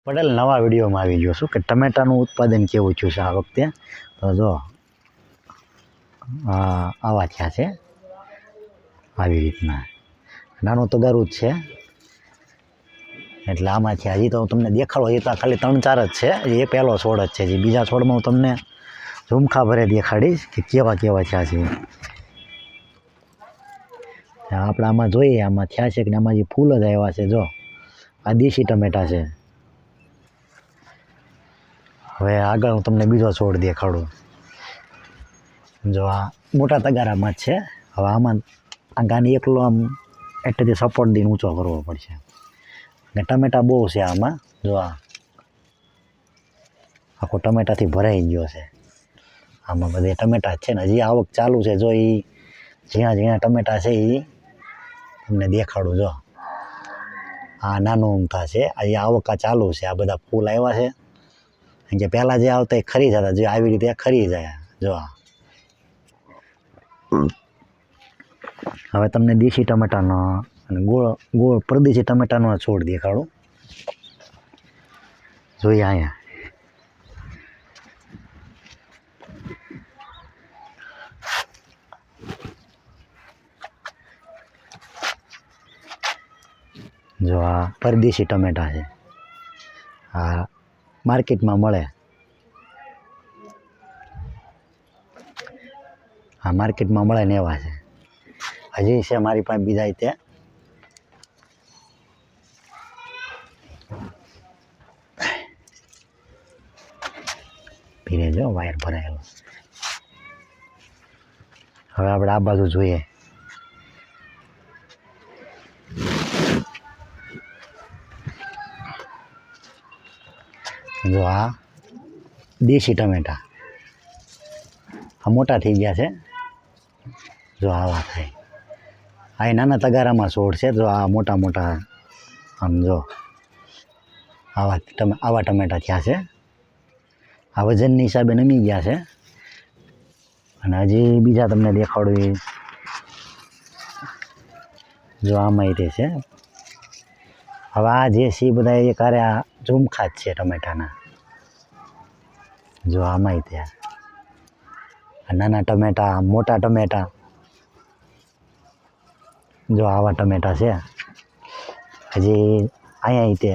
પટેલ નવા વિડીયોમાં આવી ગયો છું કે ટમેટાનું ઉત્પાદન કેવું થયું છે આ વખતે. તો જો આવા થયા છે, આવી રીતના નાનું તગારું જ છે. એટલે આમાંથી હજી તો તમને દેખાડો, એ તો ખાલી 3-4 જ છે. એ પહેલો છોડ જ છે. જે બીજા છોડમાં હું તમને ઝુમખા ભરે દેખાડીશ કે કેવા કેવા થયા છે. આપણે આમાં જોઈએ આમાં થયા છે કે આમાં જે ફૂલ જ આવ્યા છે. જો આ દેશી ટમેટા છે. હવે આગળ હું તમને બીજો છોડ દેખાડું. જો આ મોટા તગારામાં જ છે. હવે આમાં આ ગાને એકલો આમ એટલેથી સપોર્ટ દઈને ઊંચો કરવો પડશે. અને ટમેટા બહુ છે આમાં. જો આખો ટમેટાથી ભરાઈ ગયો છે. આમાં બધે ટમેટા જ છે ને હજી આવક ચાલુ છે. જો એ ઝીણા ઝીણા ટમેટા છે એ તમને દેખાડું. જો આ નાનું ઊંઘા છે. હજી આવક ચાલુ છે. આ બધા ફૂલ આવ્યા છે. કે પહેલાં જે આવતા એ ખરી જતા, જે આવી રીતે ખરી જાય. જો હવે તમને દેશી ટમેટાનો અને ગોળ પરદેશી ટમેટાનો છોડ દેખાડું. જોઈએ અહીંયા જો આ પરદેશી ટમેટા છે. આ માર્કેટમાં મળે. આ માર્કેટમાં મળે ને એવા છે. હજી છે મારી પાસે બીજા તે. પીરે જો વાયર ભરાયેલો. હવે આપણે આ બાજુ જોઈએ. જો આ દેશી ટમેટા આ મોટા થઈ ગયા છે. જો આવા થાય. આ નાના તગારામાં છોડ છે. જો આ મોટા મોટા આમ જો આવા ટમેટા થયા છે. આ વજનની હિસાબે નમી ગયા છે. અને હજી બીજા તમને દેખાડું. જો આમાં તે છે. હવે આ જે છે એ બધા એ કારે આ ઝુમખા જ છે ટમેટાના. જો આમાં ત્યાં નાના ટમેટા, મોટા ટમેટા. જો આવા ટમેટા છે. હજી અહીંયા તે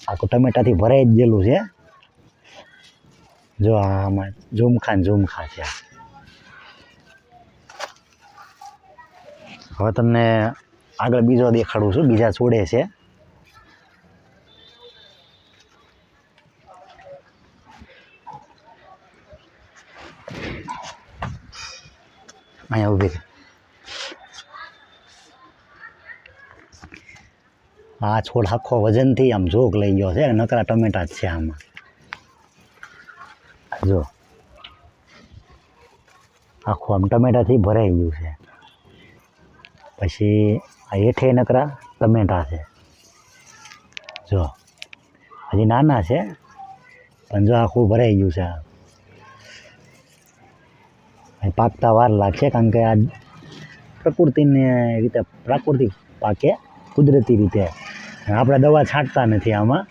આખું ટમેટાથી ભરાઈ જ ગયેલું છે. જો આમાં ઝુમખા ને ઝુમખા છે. હવે તમને આગળ બીજો દેખાડું છું. બીજા છોડે છે. અહીંયા ઊભી. આ છોડ આખો વજનથી આમ જોગ લઈ ગયો છે. નકરા ટમેટા જ છે આમાં. જો આખું આમ ટમેટાથી ભરાઈ ગયું છે. પછી આ હેઠે નકરા ટમેટા છે. જો હજી નાના છે પણ જો આખું ભરાઈ ગયું છે. પાકતા વાર લાગશે કારણ કે આ પ્રકૃતિને રીતે પ્રાકૃતિક પાકે, કુદરતી રીતે. આપણે દવા છાંટતા નથી આમાં.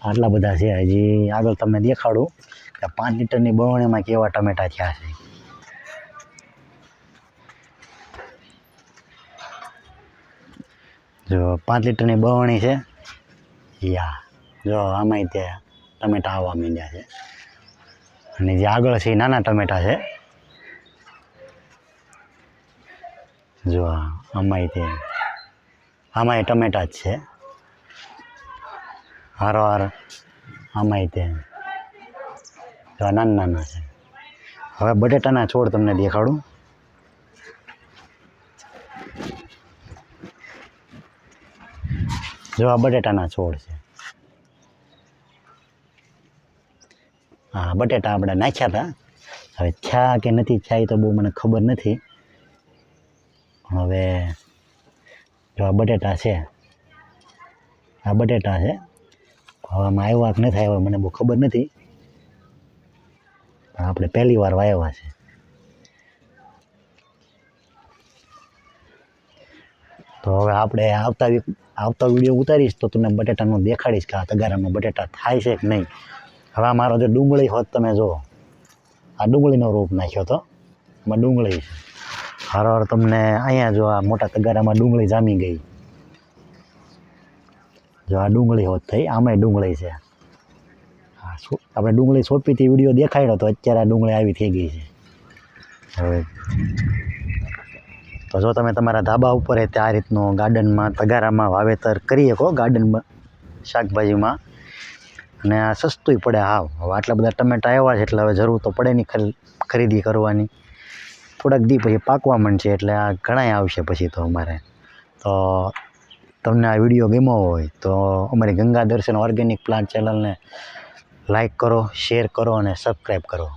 આટલા બધા છે. હજી આગળ તમને દેખાડું કે 5 લીટરની બરણીમાં કેવા ટમેટા થયા છે. જો 5 લીટરની બરણી છે. યા જો આમાંય તે ટમેટા આવવા માંડ્યા છે. અને જે આગળ છે એ નાના ટમેટા છે. જો આમાંય ટમેટા જ છે. હારોહાર આમાંય તે જો નાના નાના છે. હવે બટેટાના છોડ તમને દેખાડું. જો આ બટેટાના છોડ છે. હા, બટેટા આપણે નાખ્યા હતા. હવે થયા કે નથી થયા એ તો બહુ મને ખબર નથી. હવે જો આ બટેટા છે. આ બટેટા છે. હવે આમાં આવ્યા કે નથી આવ્યા મને બહુ ખબર નથી. આપણે પહેલી વાર વાવ્યા છે. તો હવે આપણે આવતો વિડીયો ઉતારીશ તો તમને બટેટાનું દેખાડીશ કે આ તગારામાં બટેટા થાય છે કે નહીં. હવે આ મારો જે ડુંગળી હોત તમે જો, આ ડુંગળીનો રૂપ નાખ્યો તો, એમાં ડુંગળી છે. હર તમને અહીંયા જો આ મોટા તગારામાં ડુંગળી જામી ગઈ. જો આ ડુંગળી હોત થઈ, આમાંય ડુંગળી છે. હા, આપણે ડુંગળી સોંપીથી વિડીયો દેખાડ્યો તો અત્યારે આ ડુંગળી આવી થઈ ગઈ છે. હવે તો જો તમે તમારા ધાબા ઉપર આ રીતનું ગાર્ડનમાં તગારામાં વાવેતર કરી શકો, ગાર્ડનમાં શાકભાજીમાં, અને આ સસ્તુંય પડે. હાવ હવે આટલા બધા ટમેટા આવ્યા છે એટલે હવે જરૂર તો પડે નહીં ખરીદી કરવાની. થોડાક દી પછી પાકવા માંડશે એટલે આ ઘણાય આવશે પછી તો અમારે. તો તમને આ વિડીયો ગમ્યો હોય તો અમારી ગંગા દર્શન ઓર્ગેનિક પ્લાન્ટ ચેનલને લાઈક કરો, શેર કરો અને સબસ્ક્રાઈબ કરો.